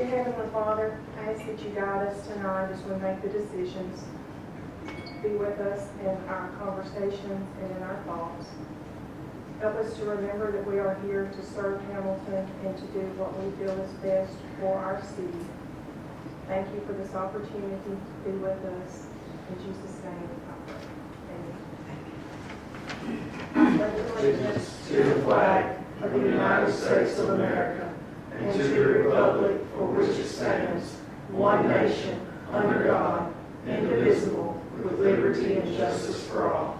Dear Heavenly Father, I ask that you guide us tonight as we make the decisions. Be with us in our conversations and in our thoughts. Help us to remember that we are here to serve Hamilton and to do what we feel is best for our city. Thank you for this opportunity to be with us. In Jesus' name, I pray. Amen. I pledge allegiance To the flag of the United States of America and to the republic for which it stands, one nation, under God, indivisible, with liberty and justice for all.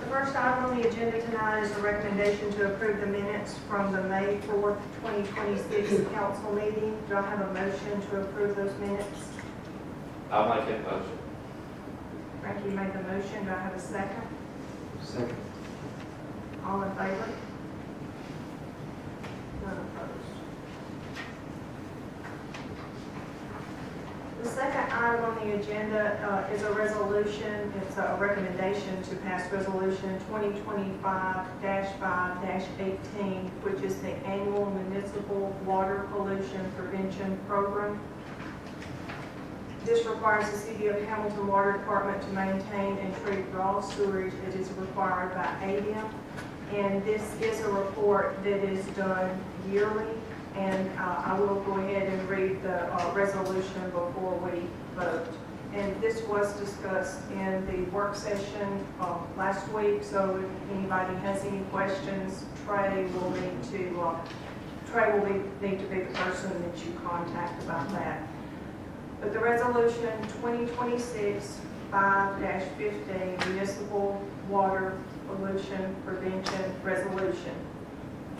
The first item on the agenda tonight is a recommendation to approve the minutes from the May 4th, 2026 council meeting. Do I have a motion to approve those minutes? I'll make that motion. Frankie made the motion. Do I have a second? Second. All in favor? None opposed. The second item on the agenda is a resolution. It's a recommendation to pass resolution 2025-5-18, which is the annual municipal water pollution prevention program. This requires the City of Hamilton Water Department to maintain and treat raw sewage as is required by ADM. And this is a report that is done yearly. And I will go ahead and read the resolution before we vote. And this was discussed in the work session last week. So if anybody has any questions, Trey will need to be the person that you contact about that. But the resolution 2026-5-15 Municipal Water Pollution Prevention Resolution.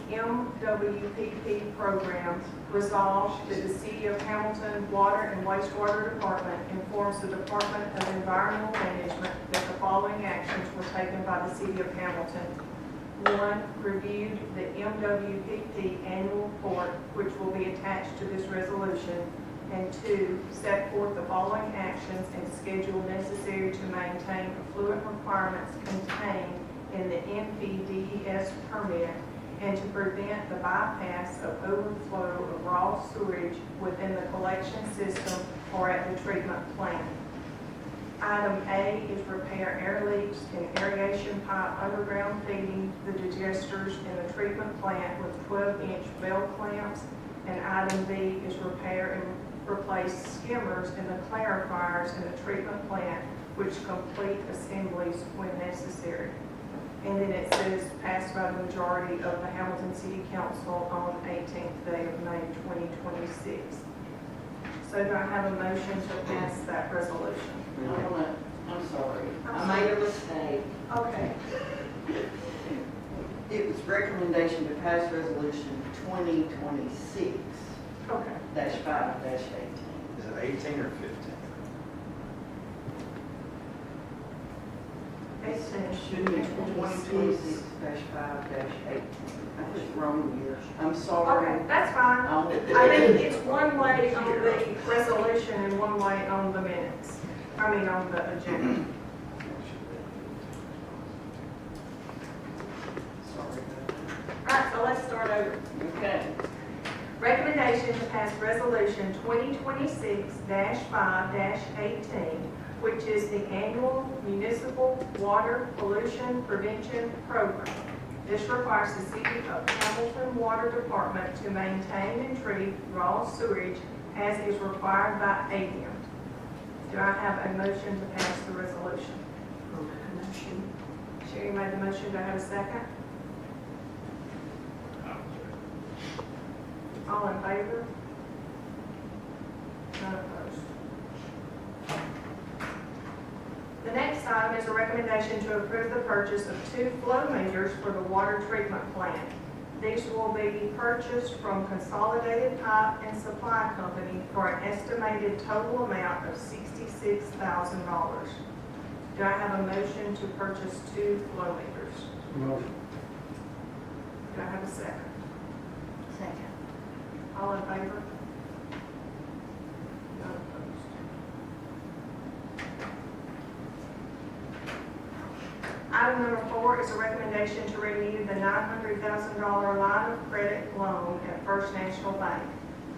MWPP program resolves that the City of Hamilton Water and Wastewater Department informs the Department of Environmental Management that the following actions were taken by the City of Hamilton. 1, reviewed the MWPP annual report, which will be attached to this resolution. And 2, set forth the following actions and schedule necessary to maintain effluent requirements contained in the NPDES permit and to prevent the bypass of overflow of raw sewage within the collection system or at the treatment plant. Item A is repair air leaks in aeration pipe underground feeding the digesters in the treatment plant with 12-inch bell clamps. And item B is repair and replace skimmers in the clarifiers in the treatment plant, which complete assemblies when necessary. And then it says passed by the majority of the Hamilton City Council on 18th day of May 2026. So do I have a motion to pass that resolution? I'm sorry. I made a mistake. Okay. It was recommendation to pass resolution 2026 Okay. -5-18. Is it 18 or 15? It should be 2026-5-18. I put the wrong year. I'm sorry. Okay, that's fine. I think it's one way on the resolution and one way on the minutes. I mean, on the agenda. Sorry. All right, so let's start over. Okay. Recommendation to pass resolution 2026-5-18, which is the annual municipal water pollution prevention program. This requires the City of Hamilton Water Department to maintain and treat raw sewage as is required by ADM. Do I have a motion to pass the resolution? Motion. Sherry made the motion. Do I have a second? All in favor? None opposed. The next item is a recommendation to approve the purchase of 2 flow meters for the water treatment plant. These will be purchased from Consolidated Pipe and Supply Company for an estimated total amount of $66,000. Do I have a motion to purchase 2 flow meters? Motion. Do I have a second? Second. All in favor? None opposed. Item number 4 is a recommendation to renew the $900,000 line of credit loan at First National Bank.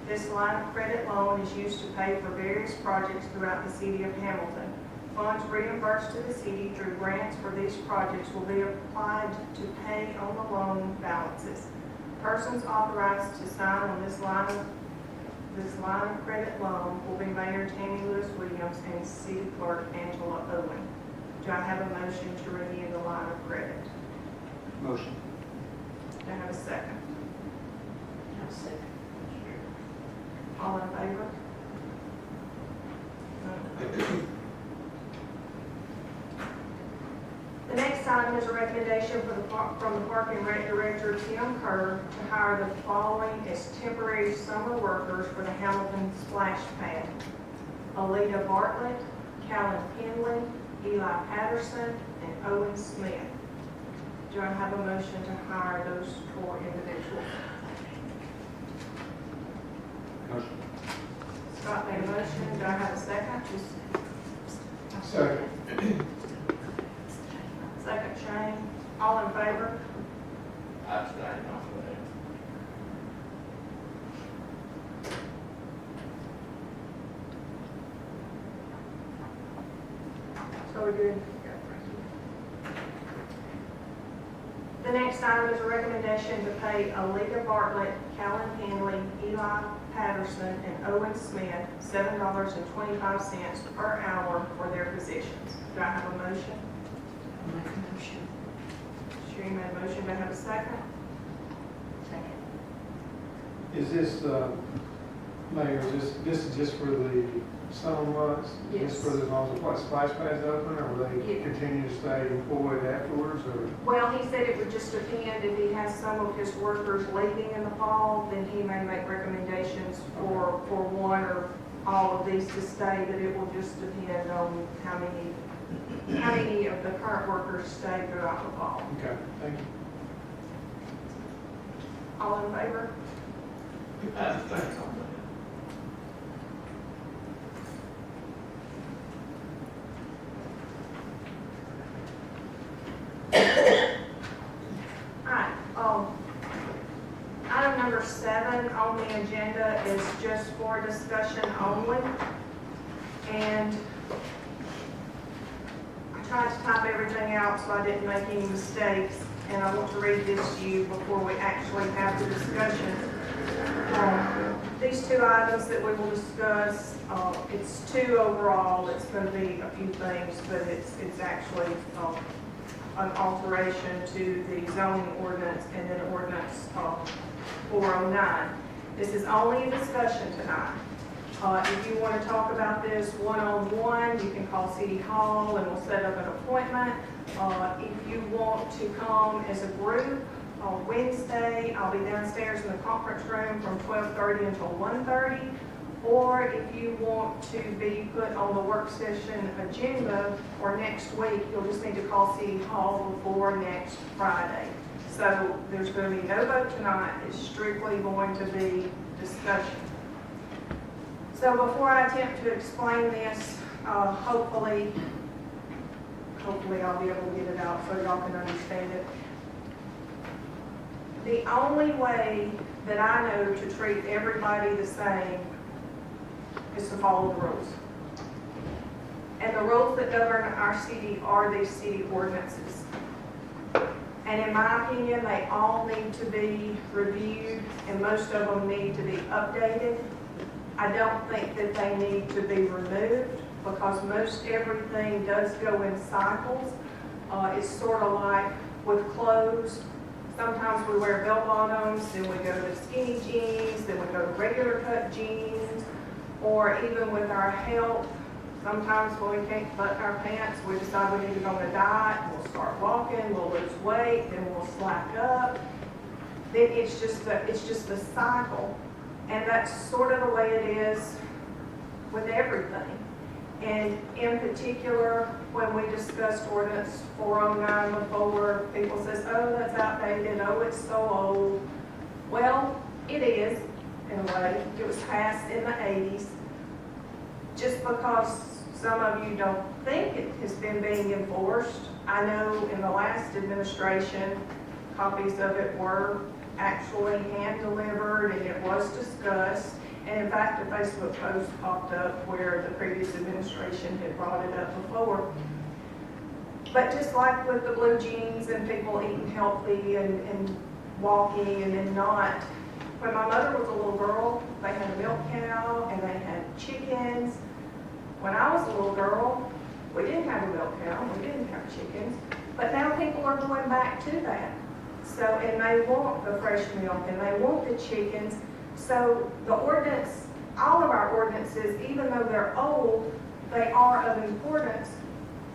This line of credit loan is used to pay for various projects throughout the city of Hamilton. Funds reimbursed to the city through grants for these projects will be applied to pay on the loan balances. Persons authorized to sign on this line of credit loan will be Mayor Tammy Lewis Williams and City Clerk Angela Owen. Do I have a motion to renew the line of credit? Motion. Do I have a second? I'll second. All in favor? The next item is a recommendation from the Park and Rec Director, Tim Kerr, to hire the following as temporary summer workers for the Hamilton Splash Pad: Alita Bartlett, Callan Penley, Eli Patterson, and Owen Smith. Do I have a motion to hire those 4 individuals? Motion. Scott made a motion. Do I have a second? Second. Second, Shane. All in favor? I abstain off of that. So we're good. The next item is a recommendation to pay Alita Bartlett, Callan Henley, Eli Patterson, and Owen Smith $7.25 per hour for their positions. Do I have a motion? I'll make a motion. Sherry made a motion. Do I have a second? Second. Is this, Mayor, this is just for the summer months? Yes. Just for as long as the splash pad's open, or will they Yeah. continue to stay employed afterwards, or? Well, he said it would just depend if he has some of his workers leaving in the fall, then he may make recommendations for one or all of these to stay, but it will just depend on how many of the current workers stay throughout the fall. Okay, thank you. All in favor? I abstain on that. Alright, item number 7 on the agenda is just for discussion only. And I tried to type everything out so I didn't make any mistakes, and I want to read this to you before we actually have the discussion. These 2 items that we will discuss, it's 2 overall. It's going to be a few things, but it's actually an alteration to the zoning ordinance and then ordinance 409. This is only a discussion tonight. If you want to talk about this one-on-one, you can call City Hall and we'll set up an appointment. If you want to come as a group on Wednesday, I'll be downstairs in the conference room from 12:30 until 1:30. Or if you want to be put on the work session agenda for next week, you'll just need to call City Hall before next Friday. So there's going to be no vote tonight. It's strictly going to be discussion. So before I attempt to explain this, hopefully I'll be able to get it out so y'all can understand it. The only way that I know to treat everybody the same is to follow the rules. And the rules that govern our city are these city ordinances. And in my opinion, they all need to be reviewed, and most of them need to be updated. I don't think that they need to be removed, because most everything does go in cycles. It's sort of like with clothes. Sometimes we wear bell bottoms, then we go to skinny jeans, then we go to regular cut jeans, or even with our health. Sometimes when we can't button our pants, we decide we need to go on a diet, and we'll start walking, we'll lose weight, then we'll slack up. Then it's just a cycle. And that's sort of the way it is with everything. And in particular, when we discussed ordinance 409 before, people says, oh, that's outdated, oh, it's so old. Well, it is, in a way. It was passed in the 80s. Just because some of you don't think it has been being enforced I know in the last administration, copies of it were actually hand-delivered, and it was discussed. And in fact, a Facebook post popped up where the previous administration had brought it up before. But just like with the blue jeans and people eating healthy and walking and then not, when my mother was a little girl, they had a milk cow and they had chickens. When I was a little girl, we didn't have a milk cow, we didn't have chickens, but now people are going back to that. So, and they want the fresh milk and they want the chickens. So the ordinance, all of our ordinances, even though they're old, they are of importance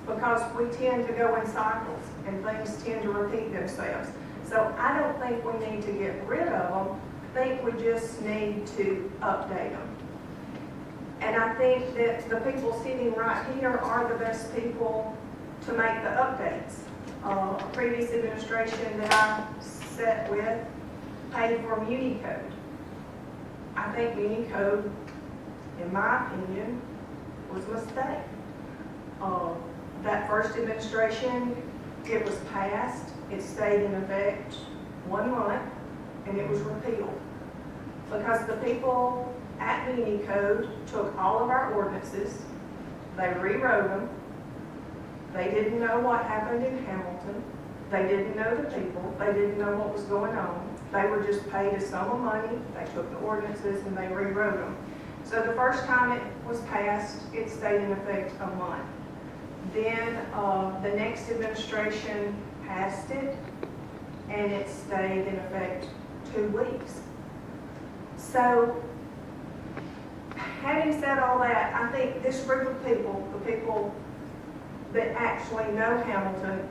because we tend to go in cycles and things tend to repeat themselves. So I don't think we need to get rid of them. I think we just need to update them. And I think that the people sitting right here are the best people to make the updates. A previous administration that I sat with paid for Unicode. I think Unicode, in my opinion, was a mistake. That first administration, it was passed, it stayed in effect 1 month, and it was repealed. Because the people at Unicode took all of our ordinances, they rewrote them, they didn't know what happened in Hamilton, they didn't know the people, they didn't know what was going on. They were just paid a sum of money, they took the ordinances and they rewrote them. So the first time it was passed, it stayed in effect a month. Then the next administration passed it and it stayed in effect 2 weeks. So having said all that, I think this group of people, the people that actually know Hamilton,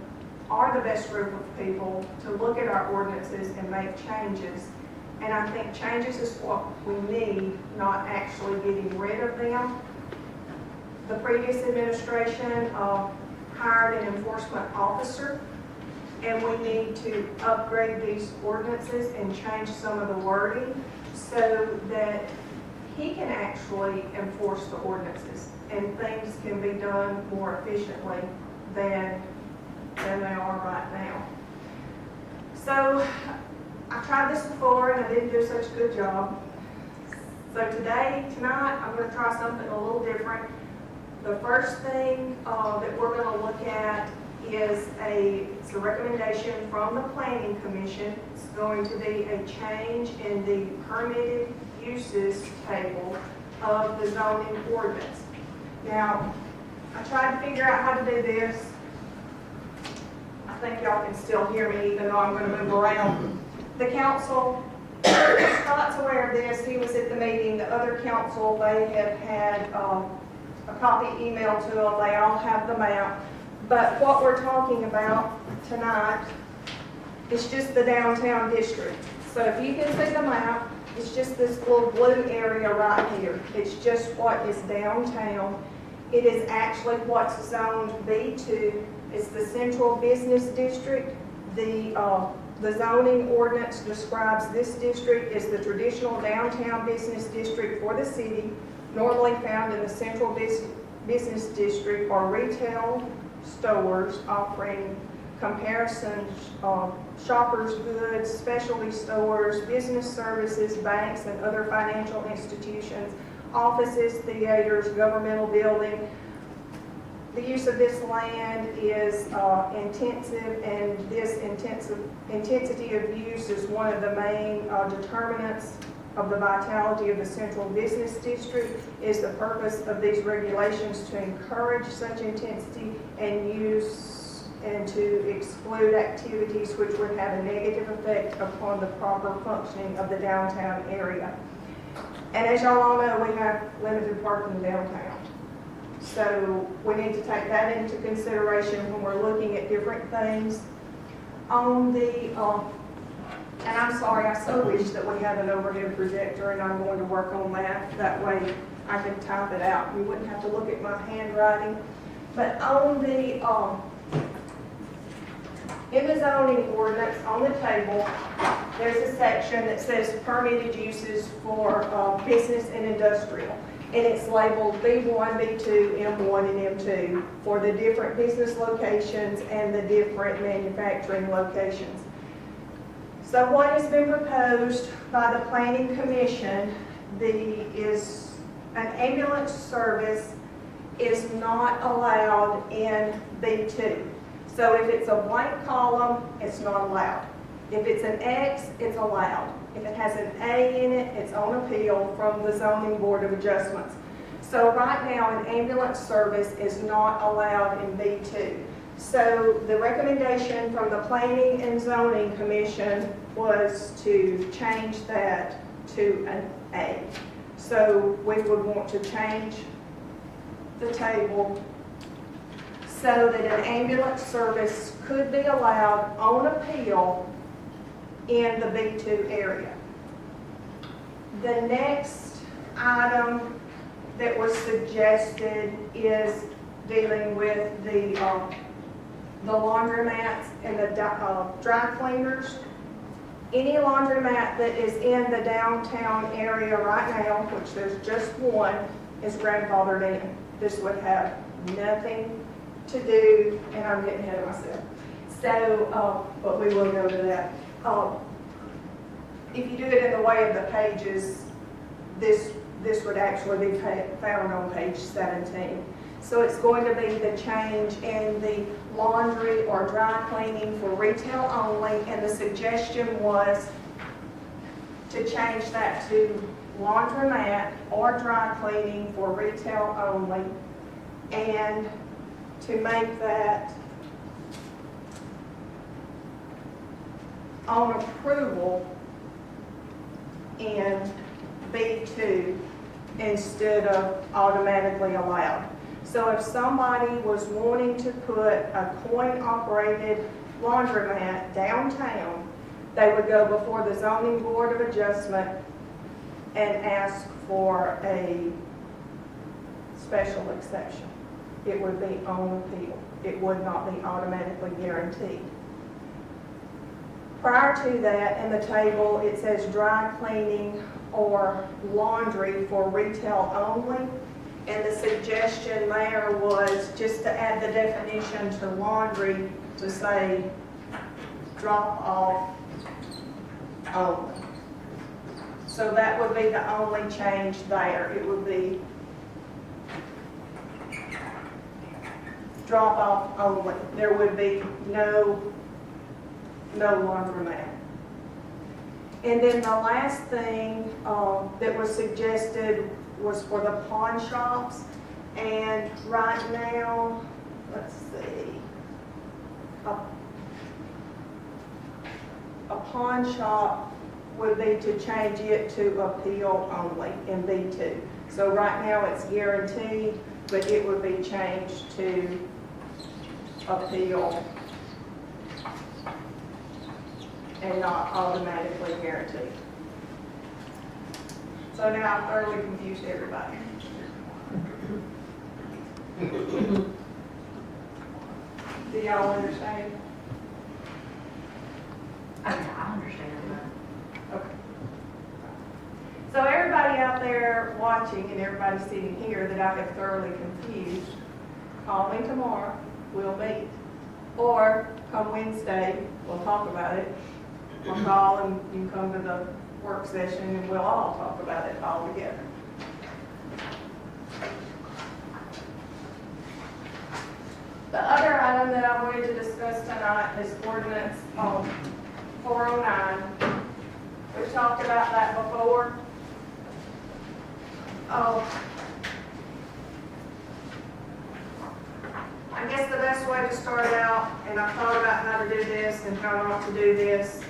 are the best group of people to look at our ordinances and make changes. And I think changes is what we need, not actually getting rid of them. The previous administration hired an enforcement officer, and we need to upgrade these ordinances and change some of the wording so that he can actually enforce the ordinances and things can be done more efficiently than they are right now. So I tried this before and I didn't do such a good job. So tonight, I'm going to try something a little different. The first thing that we're going to look at is it's a recommendation from the Planning Commission. It's going to be a change in the permitted uses table of the zoning ordinance. Now, I tried to figure out how to do this. I think y'all can still hear me even though I'm going to move around. The council, Scott's aware of this. He was at the meeting. The other council, they have had a copy emailed to them. They all have the map. But what we're talking about tonight is just the downtown district. So if you can see the map, it's just this little blue area right here. It's just what is downtown. It is actually what's zoned B2. It's the central business district. The zoning ordinance describes this district as the traditional downtown business district for the city, normally found in the central business district are retail stores offering comparisons, shoppers goods, specialty stores, business services, banks and other financial institutions, offices, theaters, governmental building. The use of this land is intensive, and this intensity of use is one of the main determinants of the vitality of the central business district. Is the purpose of these regulations to encourage such intensity and use and to exclude activities which would have a negative effect upon the proper functioning of the downtown area. And as y'all all know, we have limited parking downtown. So we need to take that into consideration when we're looking at different things. On the, and I'm sorry, I so wish that we had an overhead projector, and I'm going to work on that. That way I can type it out. You wouldn't have to look at my handwriting. But on the, in the zoning ordinance, on the table, there's a section that says permitted uses for business and industrial. and it's labeled B1, B2, M1, and M2 for the different business locations and the different manufacturing locations. So what has been proposed by the Planning Commission is an ambulance service is not allowed in B2. So if it's a blank column, it's not allowed. If it's an X, it's allowed. If it has an A in it, it's on appeal from the Zoning Board of Adjustments. So right now, an ambulance service is not allowed in B2. So the recommendation from the Planning and Zoning Commission was to change that to an A. So we would want to change the table so that an ambulance service could be allowed on appeal in the B2 area. The next item that was suggested is dealing with the laundromats and the dry cleaners. Any laundromat that is in the downtown area right now, which there's just one, is grandfathered in. This would have nothing to do, and I'm getting ahead of myself. So, but we will go to that. If you do it in the way of the pages, this would actually be found on page 17. So it's going to be the change in the laundry or dry cleaning for retail only, and the suggestion was to change that to laundromat or dry cleaning for retail only, and to make that on approval in B2 instead of automatically allowed. So if somebody was wanting to put a coin-operated laundromat downtown, they would go before the Zoning Board of Adjustment and ask for a special exception. It would be on appeal. It would not be automatically guaranteed. Prior to that, in the table, it says dry cleaning or laundry for retail only. And the suggestion there was just to add the definition to laundry to say drop off only. So that would be the only change there. It would be drop off only. There would be no laundromat. And then the last thing that was suggested was for the pawn shops. And right now, let's see, a pawn shop would be to change it to appeal only in B2. So right now it's guaranteed, but it would be changed to appeal and not automatically guaranteed. So now I've thoroughly confused everybody. Do y'all understand? I understand that. Okay. So everybody out there watching and everybody sitting here that I have thoroughly confused, call me tomorrow, we'll meet. Or come Wednesday, we'll talk about it. I'll call and you can come to the work session and we'll all talk about it all together. The other item that I wanted to discuss tonight is ordinance 409. We've talked about that before. I guess the best way to start out, and I thought about how to do this and how not to do this.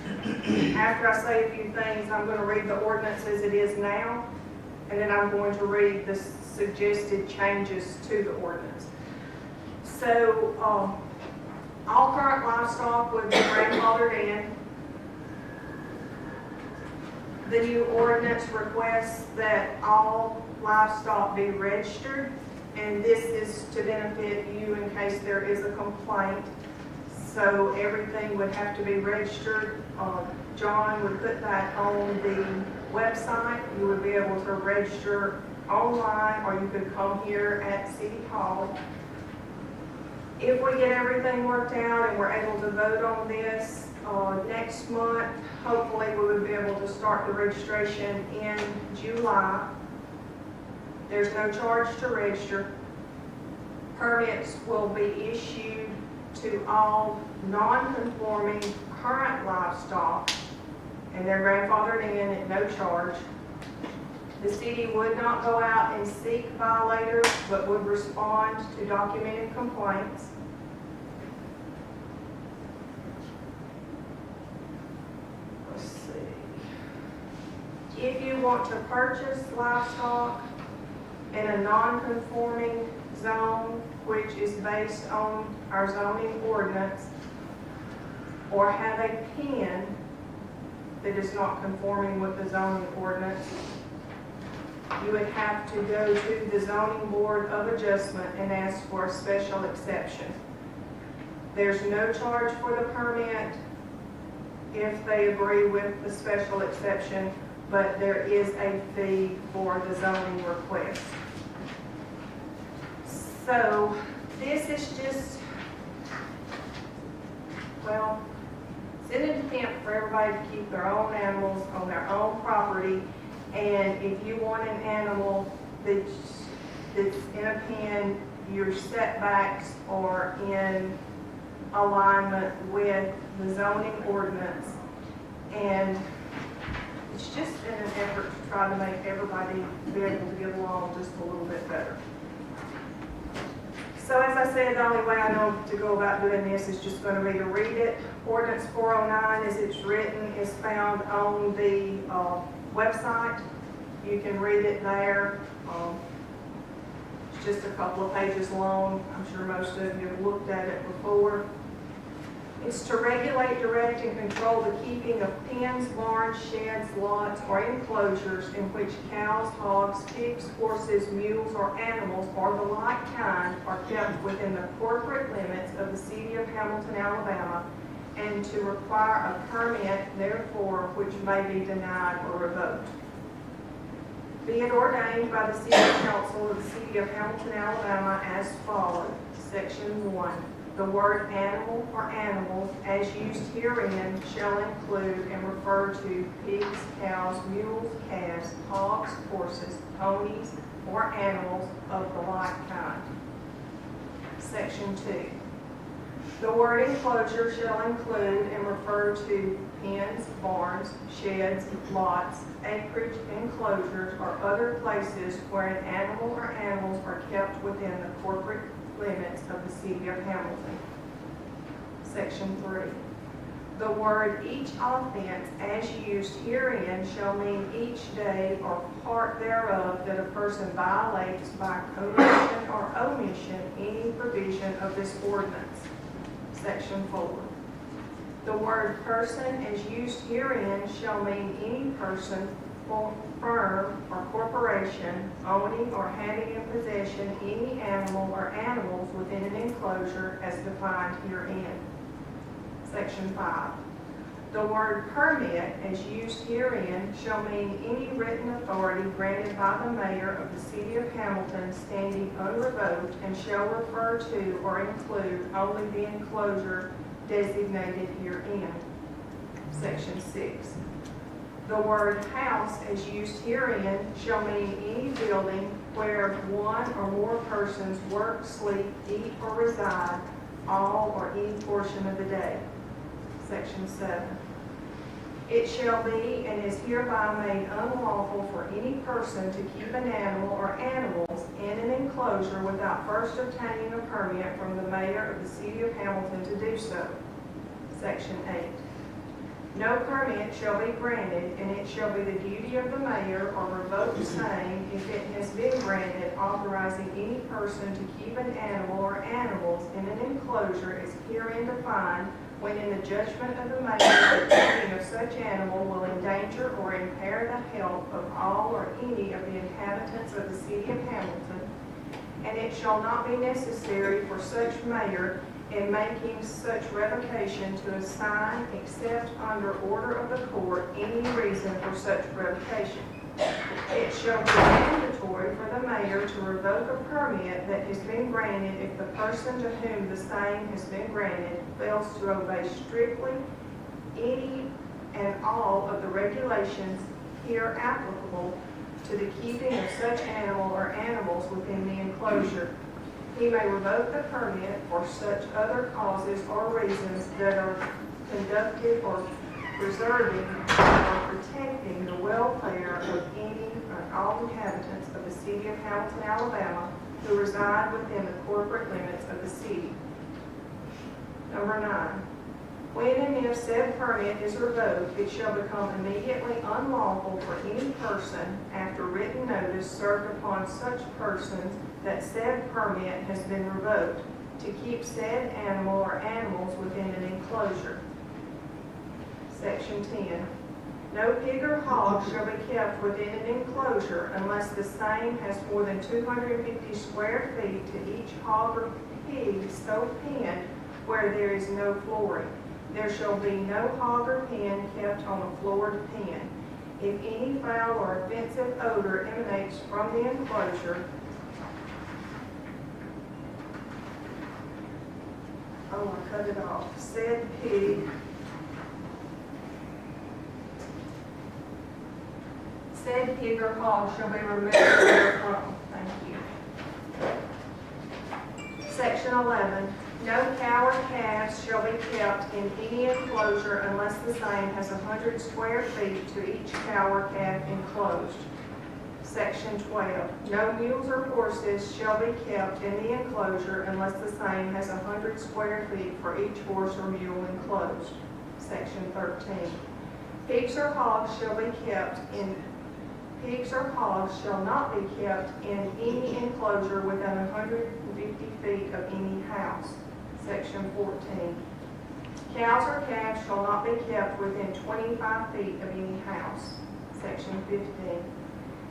After I say a few things, I'm going to read the ordinance as it is now, and then I'm going to read the suggested changes to the ordinance. So, all current livestock would be grandfathered in. The new ordinance requests that all livestock be registered, and this is to benefit you in case there is a complaint. So everything would have to be registered. John would put that on the website. You would be able to register online, or you could come here at City Hall. If we get everything worked out and we're able to vote on this next month, hopefully we would be able to start the registration in July. There's no charge to register. Permits will be issued to all non-conforming current livestock, and they're grandfathered in at no charge. The city would not go out and seek violators, but would respond to documented complaints. Let's see. If you want to purchase livestock in a non-conforming zone, which is based on our zoning ordinance, or have a pen that is not conforming with the zoning ordinance, you would have to go to the zoning board of adjustment and ask for a special exception. There's no charge for the permit if they agree with the special exception, but there is a fee for the zoning request. So this is just, well, it's an attempt for everybody to keep their own animals on their own property. And if you want an animal that's in a pen, your setbacks are in alignment with the zoning ordinance. And it's just in an effort to try to make everybody be able to get along just a little bit better. So as I said, the only way I know to go about doing this is just going to be to read it. Ordinance 409, as it's written, is found on the website. You can read it there. It's just a couple of pages long. I'm sure most of you have looked at it before. It's to regulate, direct, and control the keeping of pens, barns, sheds, lots, or enclosures in which cows, hogs, pigs, horses, mules, or animals, or the like kind, are kept within the corporate limits of the city of Hamilton, Alabama, and to require a permit, therefore, which may be denied or revoked. Be it ordained by the City Council of the City of Hamilton, Alabama, as follows. Section 1. The word animal or animals as used herein shall include and refer to pigs, cows, mules, calves, hogs, horses, ponies, or animals of the like kind. Section 2. The word enclosure shall include and refer to pens, barns, sheds, lots, acreage, enclosures, or other places where an animal or animals are kept within the corporate limits of the city of Hamilton. Section 3. The word each offense as used herein shall mean each day or part thereof that a person violates by commission or omission any provision of this ordinance. Section 4. The word person as used herein shall mean any person, firm, or corporation owning or having in possession any animal or animals within an enclosure as defined herein. Section 5. The word permit as used herein shall mean any written authority granted by the mayor of the city of Hamilton standing unrevoked and shall refer to or include only the enclosure designated herein. Section 6. The word house as used herein shall mean any building where one or more persons work, sleep, eat, or reside, all or any portion of the day. Section 7. It shall be and is hereby made unlawful for any person to keep an animal or animals in an enclosure without first obtaining a permit from the mayor of the city of Hamilton to do so. Section 8. No permit shall be granted, and it shall be the duty of the mayor or revoke the same if it has been granted authorizing any person to keep an animal or animals in an enclosure as herein defined when in the judgment of the mayor the keeping of such animal will endanger or impair the health of all or any of the inhabitants of the city of Hamilton, and it shall not be necessary for such mayor in making such revocation to assign, except under order of the court, any reason for such revocation. It shall be mandatory for the mayor to revoke a permit that has been granted if the person to whom the same has been granted fails to obey strictly any and all of the regulations here applicable to the keeping of such animal or animals within the enclosure. He may revoke the permit for such other causes or reasons that are conductive or preserving or protecting the welfare of any and all inhabitants of the city of Hamilton, Alabama, who reside within the corporate limits of the city. Number 9. When and if said permit is revoked, it shall become immediately unlawful for any person, after written notice served upon such persons that said permit has been revoked, to keep said animal or animals within an enclosure. Section 10. No pig or hog shall be kept within an enclosure unless the same has more than 250 square feet to each hog or pig so penned where there is no flooring. There shall be no hog or pen kept on a floored pen. If any foul or offensive odor emanates from the enclosure, oh, I cut it off. Said pig or hog shall be removed therefrom. Thank you. Section 11. No cow or calves shall be kept in any enclosure unless the same has 100 square feet to each cow or calf enclosed. Section 12. No mules or horses shall be kept in the enclosure unless the same has 100 square feet for each horse or mule enclosed. Section 13. Pigs or hogs shall not be kept in any enclosure within 150 feet of any house. Section 14. Cows or calves shall not be kept within 25 feet of any house. Section 15.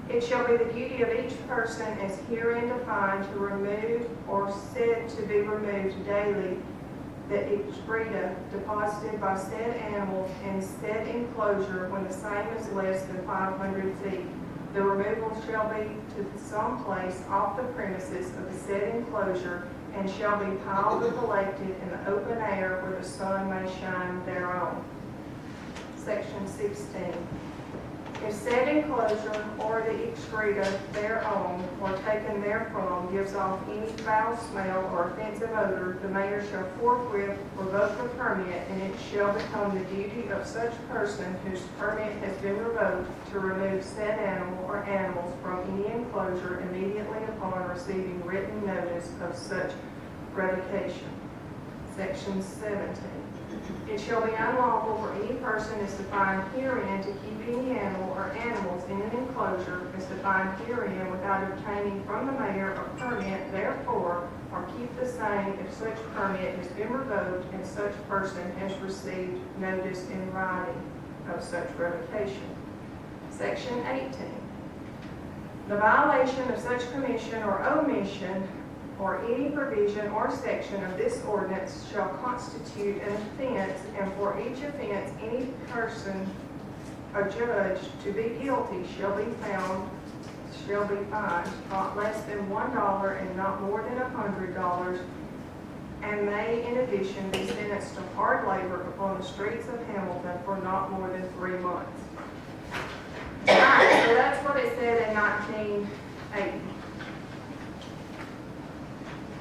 It shall be the duty of each person as herein defined to remove or said to be removed daily the excreta deposited by said animals in said enclosure when the same is less than 500 feet. The removal shall be to some place off the premises of the said enclosure and shall be piled or collected in the open air where the sun may shine thereon. Section 16. If said enclosure or the excreta thereon or taken therefrom gives off any foul smell or offensive odor, the mayor shall forthwith revoke the permit, and it shall become the duty of such person whose permit has been revoked to remove said animal or animals from any enclosure immediately upon receiving written notice of such revocation. Section 17. It shall be unlawful for any person as defined herein to keep any animal or animals in an enclosure as defined herein without obtaining from the mayor a permit therefor, or keep the same if such permit has been revoked and such person has received notice in writing of such revocation. Section 18. The violation of such commission or omission or any provision or section of this ordinance shall constitute an offense, and for each offense any person adjudged to be guilty shall be fined not less than $1 and not more than $100, and may in addition be sentenced to hard labor upon the streets of Hamilton for not more than 3 months. All right, so that's what it said in 1980.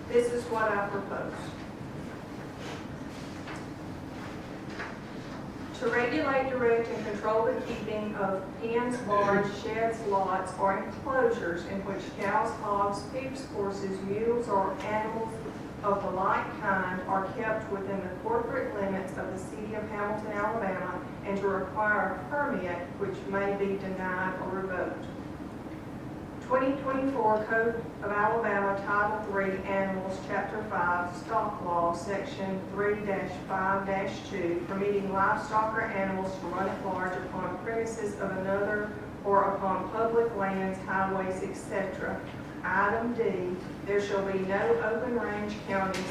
This is what I propose. To regulate, direct, and control the keeping of pens, barns, sheds, lots, or enclosures in which cows, hogs, pigs, horses, mules, or animals of the like kind are kept within the corporate limits of the city of Hamilton, Alabama, and to require a permit which may be denied or revoked. 2024 Code of Alabama, Title 3, Animals, Chapter 5, Stock Law, Section 3-5-2, permitting livestock or animals to run at large upon premises of another or upon public lands, highways, etc. Item D, there shall be no open range counties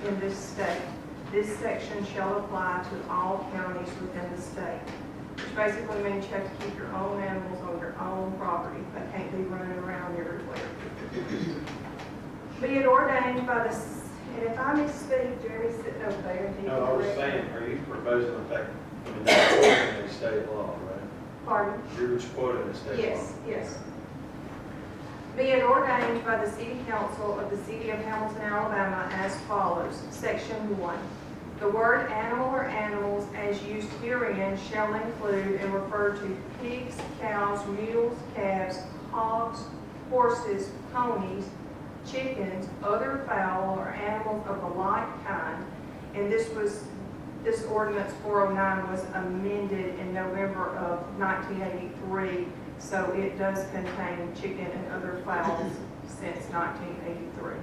in this state. This section shall apply to all counties within the state, which basically means you have to keep your own animals on your own property. They can't be running around everywhere. Be it ordained by the, and if I misspeak, Jeremy's sitting over there. and he No, I can was correct me. saying, are you proposing the fact, I mean, that's quoting a state law, right? Pardon? You're just quoting a state law. Yes, yes. Be it ordained by the City Council of the City of Hamilton, Alabama as follows. Section 1. The word animal or animals as used herein shall include and refer to pigs, cows, mules, calves, hogs, horses, ponies, chickens, other fowl, or animals of the like kind. And this ordinance 409 was amended in November of 1983. So it does contain chicken and other fowls since 1983.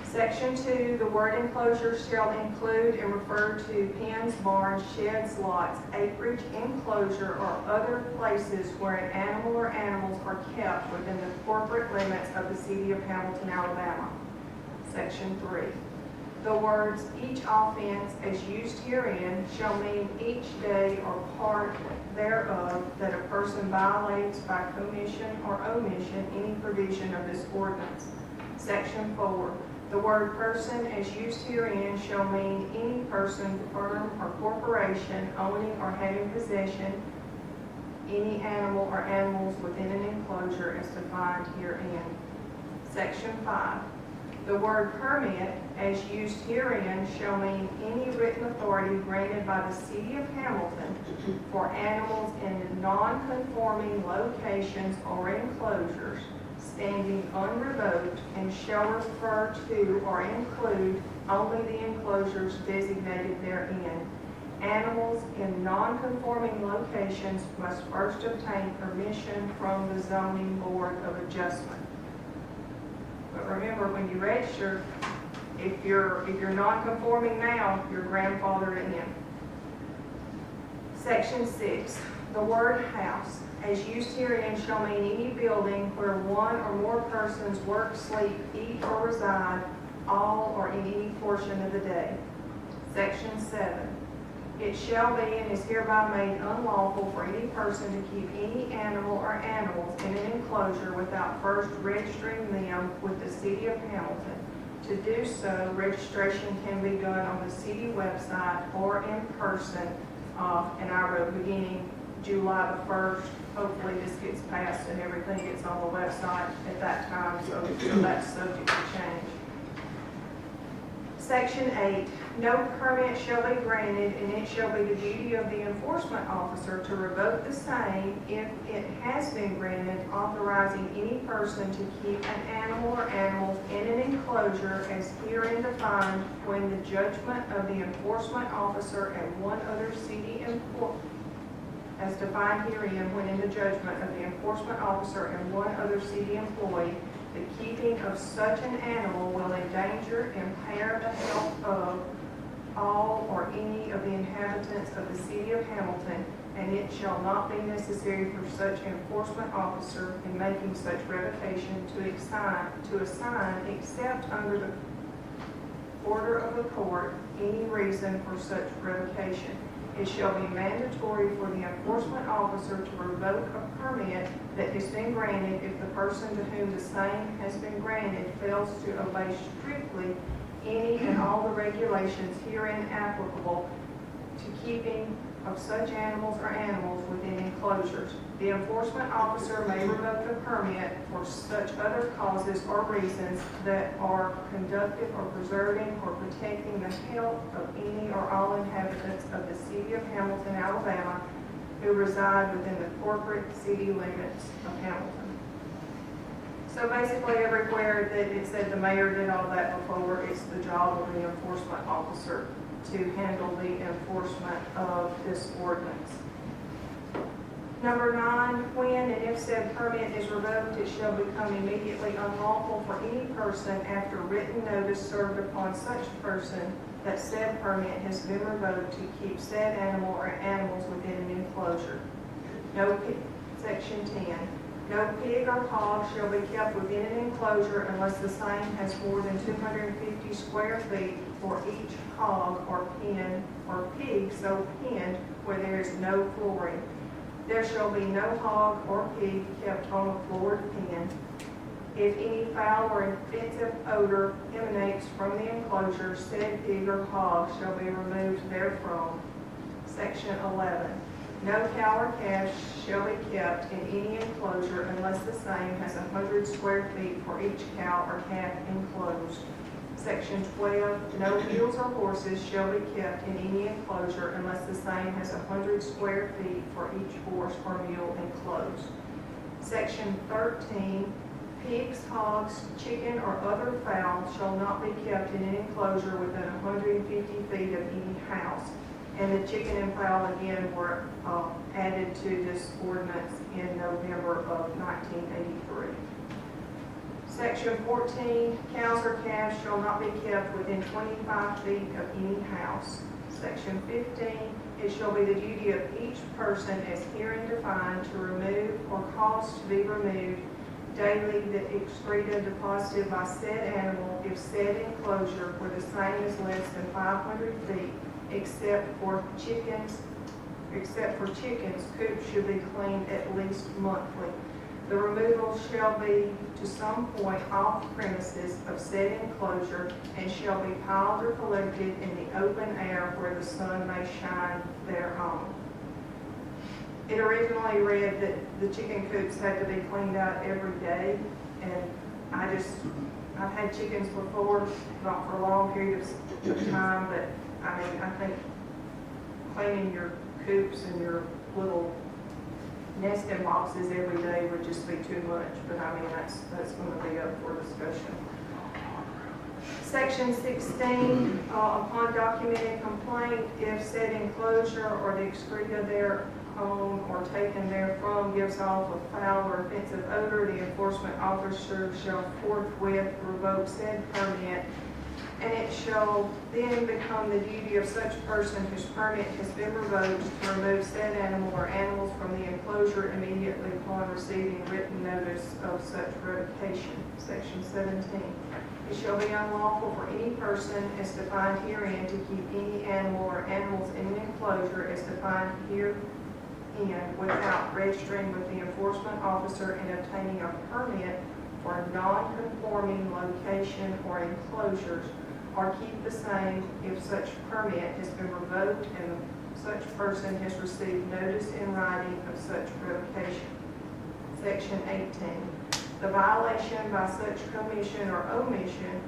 Section 2, the word enclosure shall include and refer to pens, barns, sheds, lots, acreage, enclosure, or other places where an animal or animals are kept within the corporate limits of the City of Hamilton, Alabama. Section 3. The words each offense as used herein shall mean each day or part thereof that a person violates by commission or omission any provision of this ordinance. Section 4. The word person as used herein shall mean any person, firm, or corporation owning or having possession any animal or animals within an enclosure as defined herein. Section 5. The word permit, as used herein, shall mean any written authority granted by the City of Hamilton for animals in non-conforming locations or enclosures, standing unrevoked, and shall refer to or include only the enclosures designated therein. Animals in non-conforming locations must first obtain permission from the Zoning Board of Adjustment. But remember, when you register, if you're non-conforming now, you're grandfathered in. Section 6. The word house, as used herein, shall mean any building where one or more persons work, sleep, eat, or reside, all or in any portion of the day. Section 7. It shall be and is hereby made unlawful for any person to keep any animal or animals in an enclosure without first registering them with the City of Hamilton. To do so, registration can be done on the city website or in person, and I wrote beginning July the 1st. Hopefully this gets passed and everything gets on the website at that time, so that's subject to change. Section 8, no permit shall be granted, and it shall be the duty of the enforcement officer to revoke the same if it has been granted, authorizing any person to keep an animal or animals in an enclosure as herein defined when the judgment of the enforcement officer and one other city as defined herein when in the judgment of the enforcement officer and one other city employee, the keeping of such an animal will endanger, impair the health of all or any of the inhabitants of the City of Hamilton, and it shall not be necessary for such enforcement officer in making such revocation to assign except under the order of the court any reason for such revocation. It shall be mandatory for the enforcement officer to revoke a permit that has been granted if the person to whom the same has been granted fails to obey strictly any and all the regulations herein applicable to keeping of such animals or animals within enclosures. The enforcement officer may revoke the permit for such other causes or reasons that are conducive or preserving or protecting the health of any or all inhabitants of the City of Hamilton, Alabama, who reside within the corporate city limits of Hamilton. So basically everywhere that it said the mayor did all that before, it's the job of the enforcement officer to handle the enforcement of this ordinance. Number 9, when and if said permit is revoked, it shall become immediately unlawful for any person after written notice served upon such person that said permit has been revoked to keep said animal or animals within an enclosure. Section 10. No pig or hog shall be kept within an enclosure unless the same has more than 250 square feet for each hog or pen or pig so penned where there is no flooring. There shall be no hog or pig kept on a floored pen. If any foul or offensive odor emanates from the enclosure, said pig or hog shall be removed therefrom. Section 11. No cow or calf shall be kept in any enclosure unless the same has 100 square feet for each cow or calf enclosed. Section 12. No mules or horses shall be kept in any enclosure unless the same has 100 square feet for each horse or mule enclosed. Section 13. Pigs, hogs, chicken, or other fowl shall not be kept in an enclosure within 150 feet of any house. And the chicken and fowl again were added to this ordinance in November of 1983. Section 14, cows or calves shall not be kept within 25 feet of any house. Section 15, it shall be the duty of each person as herein defined to remove or cause to be removed daily the excreta deposited by said animal if said enclosure where the same is less than 500 feet, except for chickens, coops should be cleaned at least monthly. The removal shall be to some point off premises of said enclosure and shall be piled or collected in the open air where the sun may shine thereon. It originally read that the chicken coops had to be cleaned out every day, and I've had chickens before, not for long periods of time, but I mean, I think cleaning your coops and your little nesting boxes every day would just be too much, but I mean, that's going to be up for discussion. Section 16, upon documented complaint, if said enclosure or the excreta thereon or taken therefrom gives off a foul or offensive odor, the enforcement officer shall forthwith revoke said permit, and it shall then become the duty of such person whose permit has been revoked to remove said animal or animals from the enclosure immediately upon receiving written notice of such revocation. Section 17. It shall be unlawful for any person as defined herein to keep any animal or animals in an enclosure as defined herein without registering with the enforcement officer and obtaining a permit for a non-conforming location or enclosures, or keep the same if such permit has been revoked and such person has received notice in writing of such revocation. Section 18. The violation by such commission or omission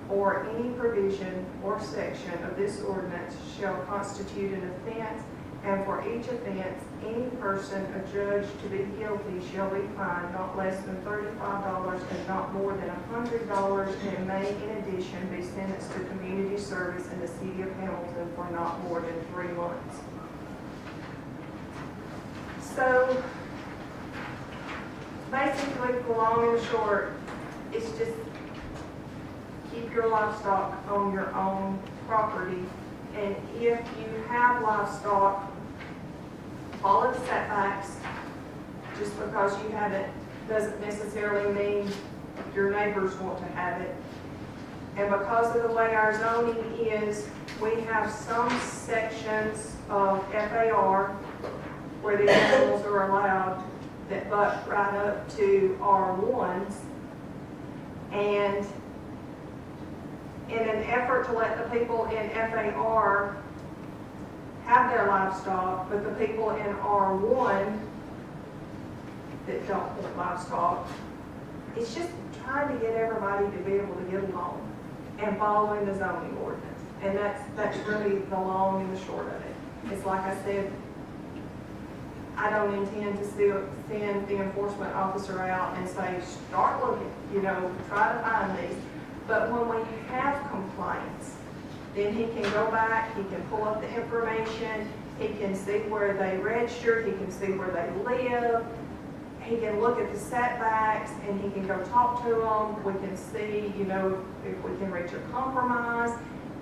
or any provision or section of this ordinance shall constitute an offense, and for each offense, any person adjudged to be guilty shall be fined not less than $35 and not more than $100, and may in addition be sentenced to community service in the city of Hamilton for not more than 3 months. So, basically, the long and the short, it's just keep your livestock on your own property. And if you have livestock, follow the setbacks. Just because you have it doesn't necessarily mean your neighbors want to have it. And because of the way our zoning is, we have some sections of FAR where the animals are allowed that butt right up to R1s. And in an effort to let the people in FAR have their livestock, but the people in R1 that don't want livestock, it's just trying to get everybody to be able to get along and following the zoning ordinance. And that's really the long and the short of it. It's like I said, I don't intend to send the enforcement officer out and say, start looking, try to find these. But when we have complaints, then he can go back, he can pull up the information, he can see where they registered, he can see where they live, he can look at the setbacks, and he can go talk to them. We can see, if we can reach a compromise.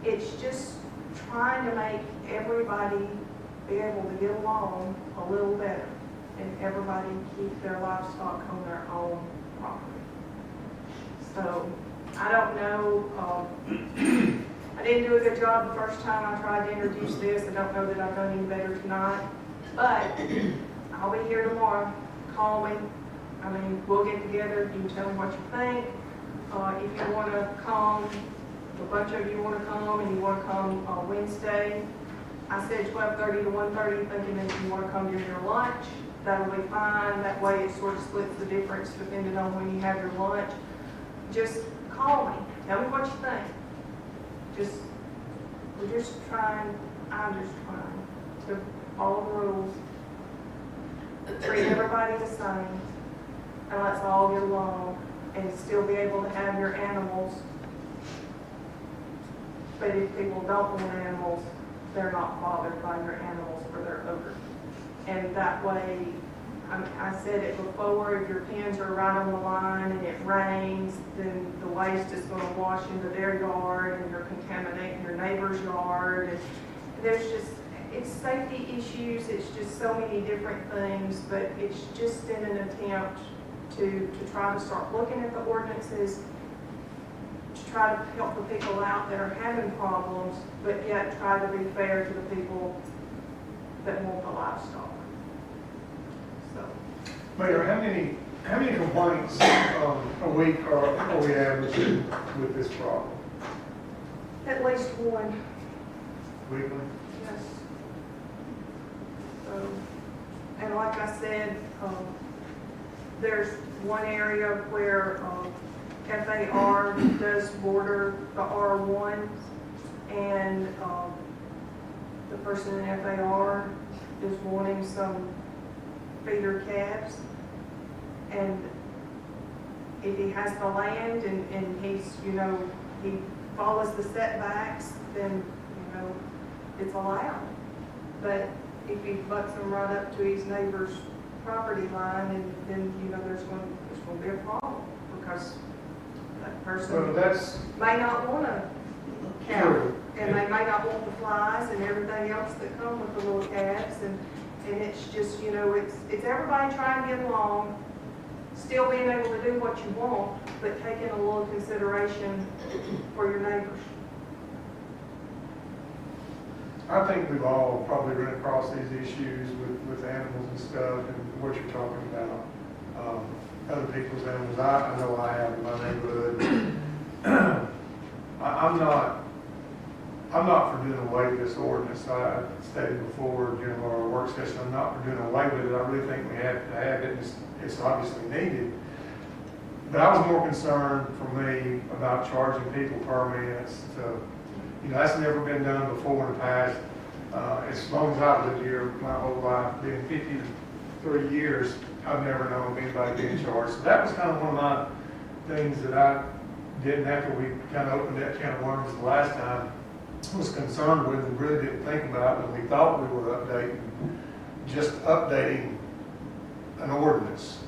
It's just trying to make everybody be able to get along a little better, and everybody keep their livestock on their own property. So, I don't know, I didn't do a good job the first time I tried to introduce this. I don't know that I've done any better tonight, but I'll be here tomorrow, call me. I mean, we'll get together, you can tell me what you think. If you want to come, a bunch of you want to come, and you want to come Wednesday, I said 12:30 to 1:30, thinking that you want to come during your lunch, that'll be fine. That way it sort of splits the difference depending on when you have your lunch. Just call me, tell me what you think. We're just trying, I'm just trying to follow the rules, treat everybody the same, and let's all get along and still be able to have your animals. But if people don't want animals, they're not bothered by your animals for their odor. And that way, I said it before, if your pens are right on the line and it rains, then the waste is going to wash into their yard and you're contaminating your neighbor's yard. And there's just, it's safety issues, it's just so many different things, but it's just in an attempt to try to start looking at the ordinances, to try to help the people out that are having problems, but yet try to be fair to the people that want the livestock. So, Mayor, how many complaints a week are we averaging with this problem? at least one, Weekly? yes. So, and like I said, there's one area where FAR does border the R1, and the person in FAR is wanting some feeder calves, and if he has the land and he's, he follows the setbacks, then, it's allowed. But if he butts them right up to his neighbor's property line, and then, there's going to be a problem, because that Well, person that's may not want a cow, true. and they may not want the flies and everything else that come with the little calves, and it's just, it's everybody trying to get along, still being able to do what you want, but taking a little consideration for your neighbors. I think we've all probably run across these issues with animals and stuff, and what you're talking about, other people's animals. I know I have in my neighborhood. I'm not for doing away with this ordinance. I stated before during our work session, I'm not for doing away with it. I really think we have to have it. It's obviously needed. But I was more concerned for me about charging people permits to, that's never been done before in the past. As long as I've lived here, my whole life, been 53 years, I've never known anybody being charged. So that was kind of one of my things that I didn't, after we kind of opened that can of worms the last time, was concerned with and really didn't think about when we thought we were updating an ordinance.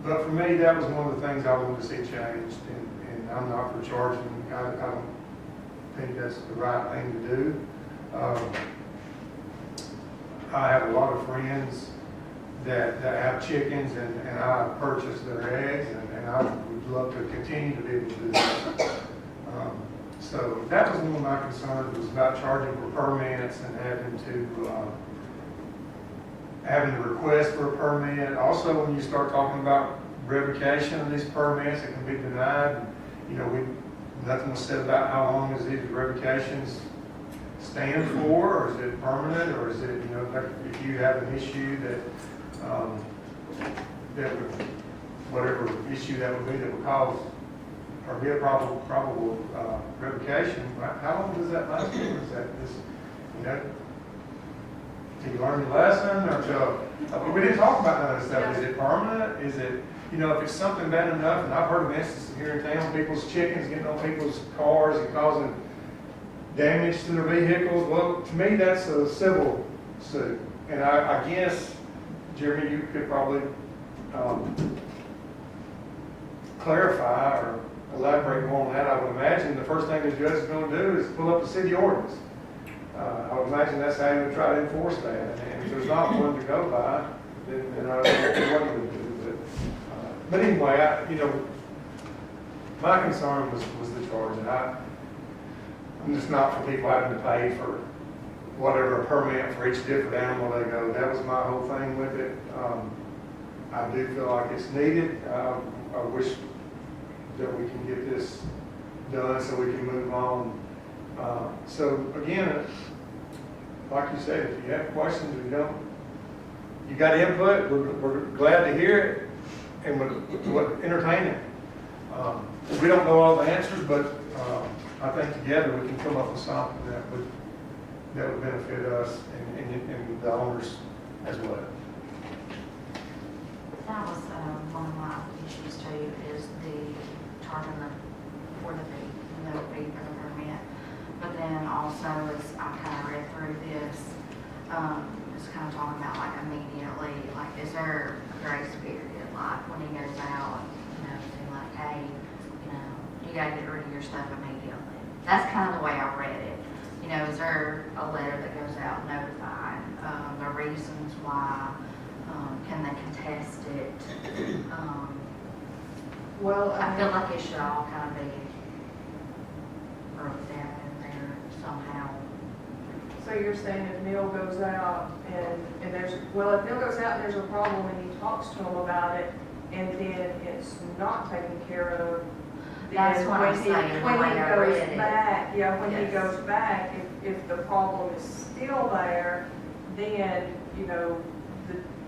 But for me, that was one of the things I wanted to see changed, and I'm not for charging. I don't think that's the right thing to do. I have a lot of friends that have chickens, and I purchase their eggs, and I would love to continue to be able to do that. So that was one of my concerns, was about charging for permits and having to request for a permit. Also, when you start talking about revocation of these permits, it can be denied. Nothing was said about how long does these revocations stand for, or is it permanent, or is it, if you have an issue that would, whatever issue that would be that would cause or be a probable revocation, how long does that last for? Is that just, till you learn your lesson, or we didn't talk about none of this stuff. Is it permanent? Is it, if it's something bad enough, and I've heard of instances here in town, people's chickens getting on people's cars and causing damage to their vehicles. Well, to me, that's a civil suit. And I guess, Jeremy, you could probably clarify or elaborate more on that. I would imagine the first thing the judge is going to do is pull up the city ordinance. I would imagine that's how he would try to enforce that. And if there's not one to go by, then I don't know what he would do. But anyway, my concern was the charge. And I'm just not for people having to pay for whatever, a permit for each different animal they go. That was my whole thing with it. I do feel like it's needed. I wish that we can get this done so we can move on. So again, like you said, if you have questions or you got input, we're glad to hear it and we'll entertain it. We don't know all the answers, but I think together we can come up with something that would benefit us and the owners as well. That was one of my issues too, is the charging for the fee, the fee for the permit. But then also, as I kind of read through this, it's kind of talking about like immediately, like is there a grace period, like when he goes out, be like, hey, you gotta get rid of your stuff immediately. That's kind of the way I read it. Is there a letter that goes out notifying the reasons why? Can they contest it? Well, I feel like it should all kind of be broken down in there somehow. so you're saying if Neil goes out and there's, well, if Neil goes out and there's a problem and he talks to him about it and then it's not taken care of, That's then what I'm saying, the when way he I goes read it. back, yeah, when he Yes. goes back, if the problem is still there, then,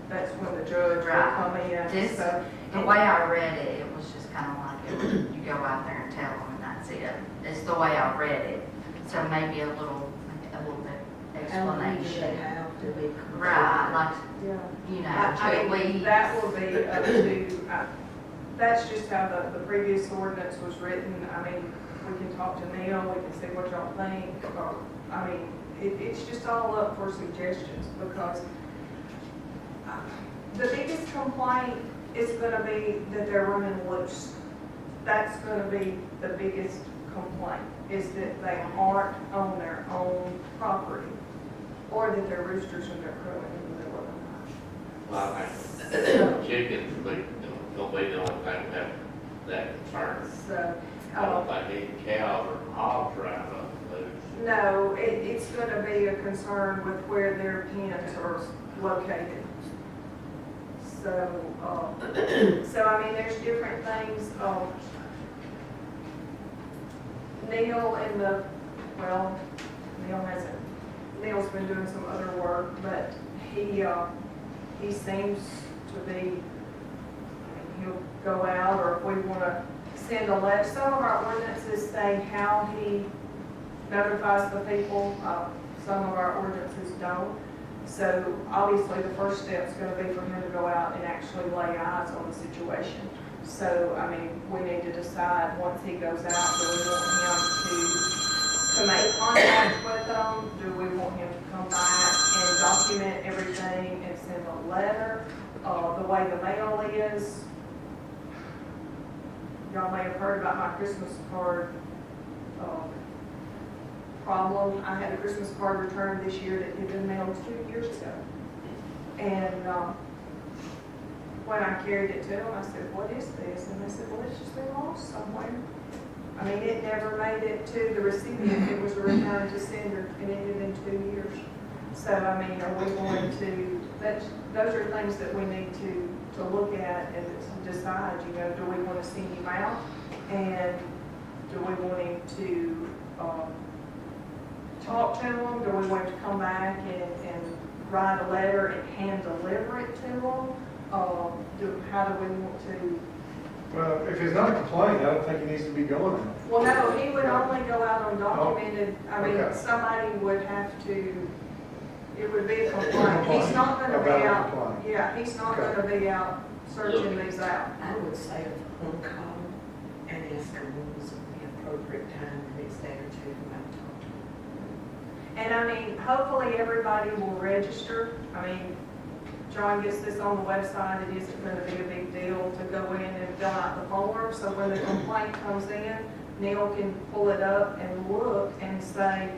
that's when the judge will Right. come in. This- So, The way I read it, it was just kind of like, you go out there and tell them and that's it. It's the way I read it. So maybe a little bit explanation. have to be. Right, like, yeah. I two mean, weeks. that will be up to, that's just how the previous ordinance was written. I mean, we can talk to Neil, we can see what y'all think. I mean, it's just all up for suggestions because the biggest complaint is gonna be that they're running loose. That's gonna be the biggest complaint, is that they aren't on their own property or that their roosters are crowing in the middle of the night. Well, I think chickens, don't be the only thing that have that concern. So, I don't think any cows or hogs are out on the loose. no, it's gonna be a concern with where their pens are located. So I mean, there's different things. Neil Neil's been doing some other work, but he seems to be, I mean, he'll go out, or if we want to send a letter. Some of our ordinances say how he notifies the people. Some of our ordinances don't. So obviously the first step is going to be for him to go out and actually lay eyes on the situation. So, I mean, we need to decide once he goes out, do we want him to make contact with them? Do we want him to come back and document everything and send a letter? The way the mail is, y'all may have heard about my Christmas card problem. I had a Christmas card returned this year that had been mailed 2 years ago. And when I carried it to them, I said, what is this? And they said, well, it's just been lost somewhere. I mean, it never made it to the recipient. It was returned to sender, and it had been 2 years. So, I mean, are we going to, those are things that we need to look at and decide, do we want to send him out? And do we want him to talk to them? Do we want him to come back and write a letter and hand deliver it to them? How do we want to? Well, if it's not a complaint, I don't think it needs to be going there. Well, no, he would only go out on documented, I mean, Okay. somebody would have to, it would be a complaint. He's not gonna About be a out, complaint. yeah, he's not Okay. gonna be out searching these out. I would say a phone call and ask them when was the appropriate time, the next day or two, to talk to them. And I mean, hopefully everybody will register. I mean, John gets this on the website, it isn't gonna be a big deal to go in and fill out the form. So when the complaint comes in, Neil can pull it up and look and say,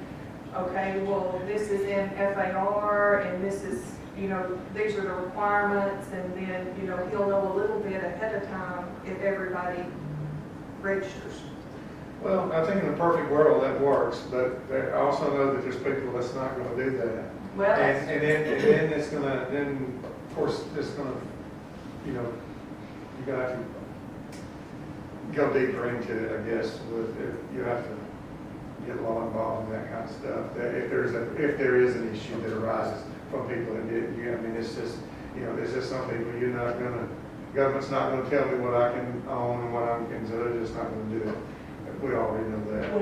okay, well, this is in FAR and this is, these are the requirements. And then, he'll know a little bit ahead of time if everybody registers. Well, I think in a perfect world that works, but I also know that there's people that's not gonna do that. Well, And then it's gonna, then, of course, it's gonna, you know, you gotta have to go deeper into it, I guess, you have to get law involved in that kind of stuff. That if there is an issue that arises from people that get, I mean, it's just, you know, there's just some people you're not gonna, government's not gonna tell me what I can own and what I can do, they're just not gonna do it. We already know that.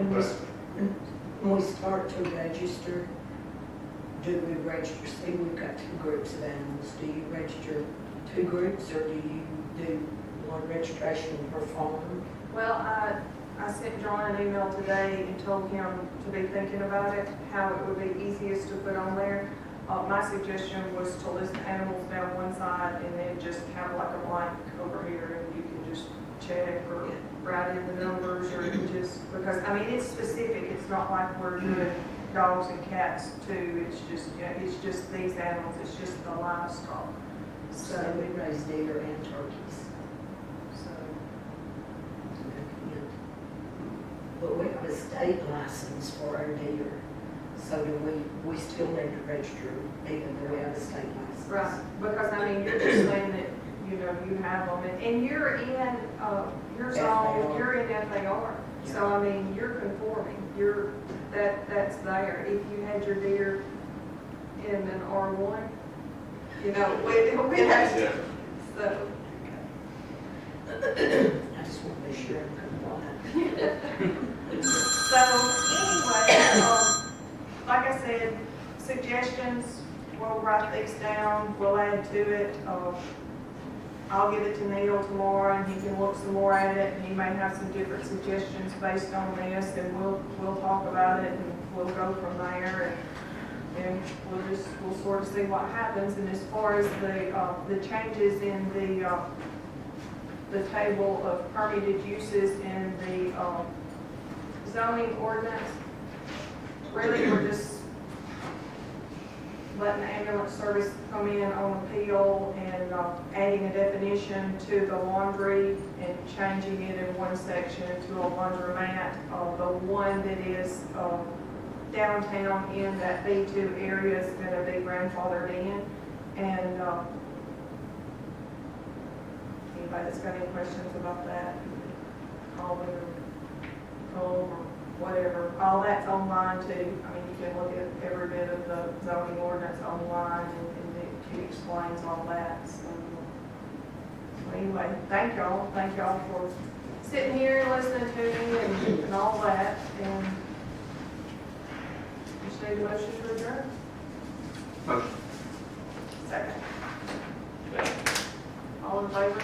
When we start to register, do we register, see, we've got two groups of animals. Do you register two groups, or do you do one registration per farm? well, I sent John an email today and told him to be thinking about it, how it would be easiest to put on there. My suggestion was to list animals down one side and then just have like a blank over here, and you can just check or write in the numbers, or you just, because, I mean, it's specific, it's not like we're doing dogs and cats too, it's just, you know, it's just these animals, it's just the livestock. So we raise deer and turkeys. So, But we have a state license for our deer, so do we still need to register even though we have a state license? right, because I mean, you're just saying that, you know, you have them, and you're in, your zone, FAR. you're in FAR. So, I mean, you're conforming, that's there. If you had your deer in an R1, you know, we have, Yeah. so. I just want to be sure I'm compliant. So, anyway, like I said, suggestions, we'll write these down, we'll add to it. I'll give it to Neil tomorrow, and he can look some more at it, and he may have some different suggestions based on this, and we'll talk about it, and we'll go from there, and we'll sort of see what happens. And as far as the changes in the table of permitted uses in the zoning ordinance, really, we're just letting the ambulance service come in on appeal and adding a definition to the laundry and changing it in one section to a laundromat. The one that is downtown in that B2 area is going to be grandfathered in. And anybody that's got any questions about that, call me or call or whatever. All that's online too. I mean, you can look at every bit of the zoning ordinance online, and it explains all that. So anyway, thank y'all for sitting here and listening to me and all that. And just need a motion to adjourn. Motion. Second. Yeah. All in favor?